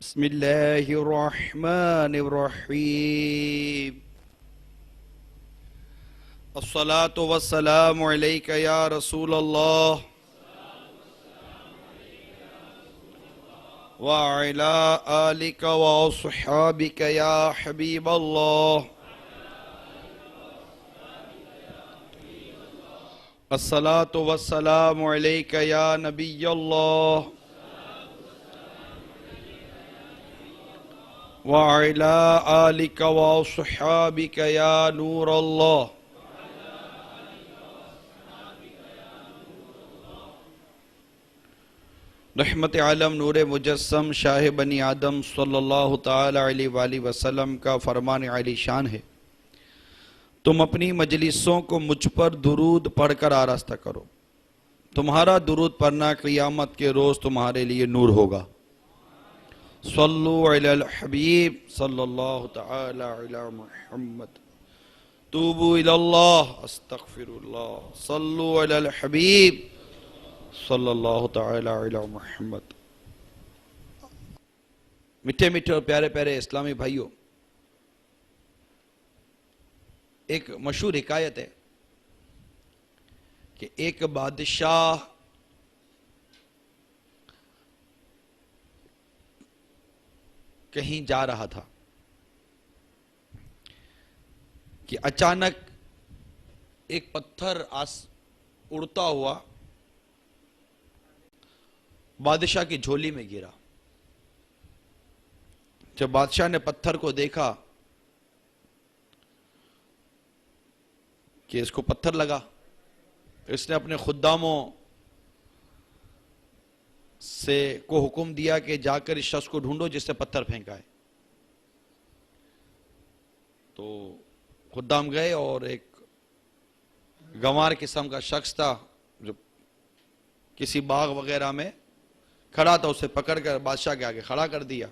بسم الله الرحمن الرحيم الصلاة والسلام عليك يا رسول الله وعلى آلك وأصحابك يا حبيب الله الصلاة والسلام عليك يا نبي الله وعلى آلك وصحابك يا نور الله رحمت عالم نور مجسم شاہ بنی آدم صلی اللہ تعالی علیہ وآلہ وسلم کا فرمان عالی شان ہے، تم اپنی مجلسوں کو مجھ پر درود پڑھ کر آراستہ کرو، تمہارا درود پڑھنا قیامت کے روز تمہارے لیے نور ہوگا۔ صلو علی الحبیب صلی اللہ تعالی علی محمد، توبو الی اللہ استغفر اللہ، صلو علی الحبیب صلی اللہ تعالی علی محمد۔ میٹھے میٹھے اور پیارے پیارے اسلامی بھائیوں، ایک مشہور حکایت ہے کہ ایک بادشاہ کہیں جا رہا تھا کہ اچانک ایک پتھر اڑتا ہوا بادشاہ کی جھولی میں گرا۔ جب بادشاہ نے پتھر کو دیکھا کہ اس کو پتھر لگا، اس نے اپنے خداموں کو حکم دیا کہ جا کر اس شخص کو ڈھونڈو جس سے پتھر پھینکا ہے۔ تو خدام گئے اور ایک گنوار قسم کا شخص تھا جو کسی باغ وغیرہ میں کھڑا تھا، اسے پکڑ کر بادشاہ کے آگے کھڑا کر دیا۔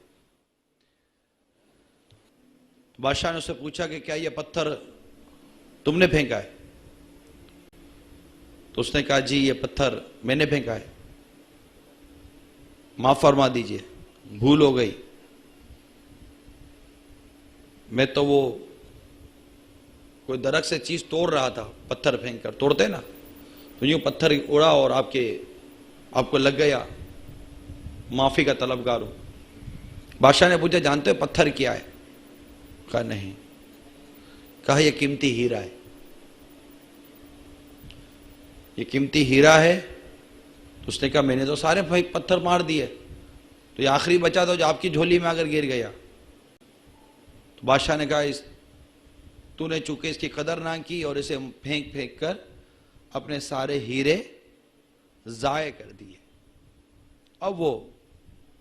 بادشاہ نے اسے پوچھا کہ کیا یہ پتھر تم نے پھینکا ہے؟ تو اس نے کہا جی یہ پتھر میں نے پھینکا ہے، معاف فرما دیجئے، بھول ہو گئی، میں تو وہ کوئی درخت سے چیز توڑ رہا تھا، پتھر پھینک کر توڑتے نا، تو یوں پتھر اڑا اور آپ کو لگ گیا، معافی کا طلبگار ہوں۔ بادشاہ نے پوچھا جانتے ہو پتھر کیا ہے؟ کہا نہیں۔ کہا یہ قیمتی ہیرا ہے، یہ قیمتی ہیرا ہے۔ اس نے کہا میں نے تو سارے پتھر مار دیے، تو یہ آخری بچا تھا جو آپ کی جھولی میں اگر گر گیا۔ تو بادشاہ نے کہا تو نے چونکہ اس کی قدر نہ کی اور اسے پھینک پھینک کر اپنے سارے ہیرے ضائع کر دیے۔ اب وہ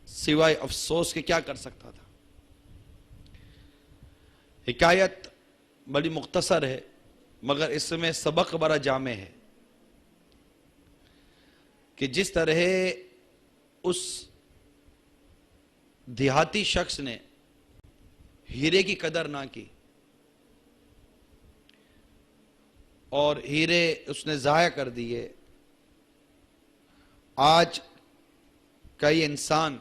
سوائے افسوس کے کیا کر سکتا تھا؟ حکایت بڑی مختصر ہے مگر اس میں سبق بڑا جامع ہے کہ جس طرح اس دیہاتی شخص نے ہیرے کی قدر نہ کی اور ہیرے اس نے ضائع کر دیے، آج کئی انسان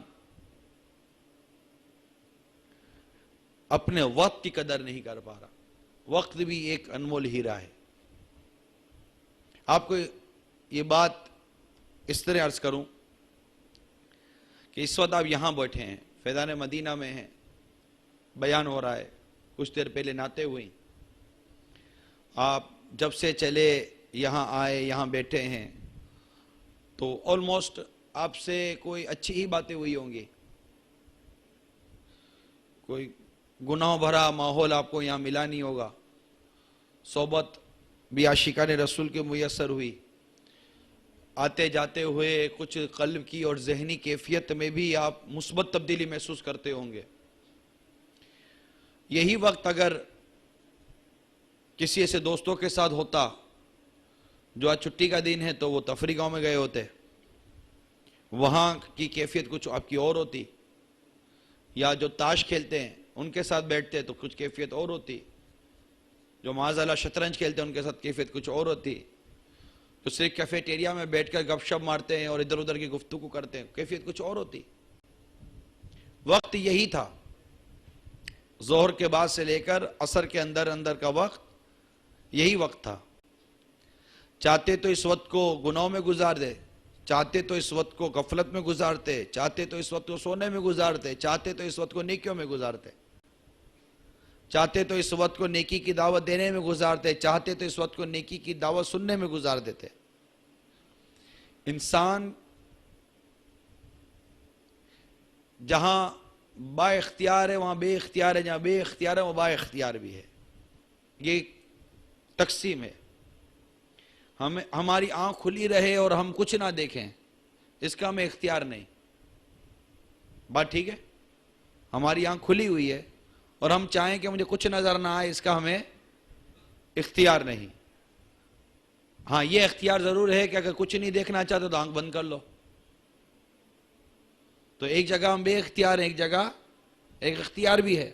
اپنے وقت کی قدر نہیں کر پا رہا۔ وقت بھی ایک انمول ہیرا ہے۔ آپ کو یہ بات اس طرح عرض کروں کہ اس وقت آپ یہاں بیٹھے ہیں، فیضان مدینہ میں ہیں، بیان ہو رہا ہے، کچھ دیر پہلے نعتیں ہوئیں، آپ جب سے چلے یہاں آئے یہاں بیٹھے ہیں تو آلموسٹ آپ سے کوئی اچھی ہی باتیں ہوئی ہوں گی، کوئی گناہ بھرا ماحول آپ کو یہاں ملا نہیں ہوگا، صحبت بھی عاشقان رسول کے میسر ہوئی، آتے جاتے ہوئے کچھ قلب کی اور ذہنی کیفیت میں بھی آپ مثبت تبدیلی محسوس کرتے ہوں گے۔ یہی وقت اگر کسی ایسے دوستوں کے ساتھ ہوتا جو آج چھٹی کا دن ہے تو وہ تفریح گاؤں میں گئے ہوتے، وہاں کی کیفیت کچھ آپ کی اور ہوتی، یا جو تاش کھیلتے ہیں ان کے ساتھ بیٹھتے تو کچھ کیفیت اور ہوتی، جو معاذاللہ شطرنج کھیلتے ہیں ان کے ساتھ کیفیت کچھ اور ہوتی، جو صرف کیفیٹیریا میں بیٹھ کر گپ شپ مارتے ہیں اور ادھر ادھر کی گفتگو کرتے ہیں کیفیت کچھ اور ہوتی۔ وقت یہی تھا، ظہر کے بعد سے لے کر عصر کے اندر اندر کا وقت یہی وقت تھا۔ چاہتے تو اس وقت کو گناہوں میں گزار دے، چاہتے تو اس وقت کو غفلت میں گزارتے، چاہتے تو اس وقت کو سونے میں گزارتے، چاہتے تو اس وقت کو نیکیوں میں گزارتے، چاہتے تو اس وقت کو نیکی کی دعوت دینے میں گزارتے، چاہتے تو اس وقت کو نیکی کی دعوت سننے میں گزار دیتے۔ انسان جہاں با اختیار ہے وہاں بے اختیار ہے، جہاں بے اختیار ہے وہاں با اختیار بھی ہے، یہ تقسیم ہے۔ ہماری آنکھ کھلی رہے اور ہم کچھ نہ دیکھیں، اس کا ہمیں اختیار نہیں، بات ٹھیک ہے؟ ہماری آنکھ کھلی ہوئی ہے اور ہم چاہیں کہ مجھے کچھ نظر نہ آئے، اس کا ہمیں اختیار نہیں۔ ہاں یہ اختیار ضرور ہے کہ اگر کچھ نہیں دیکھنا چاہتے تو آنکھ بند کر لو۔ تو ایک جگہ ہم بے اختیار ہیں، ایک جگہ ایک اختیار بھی ہے۔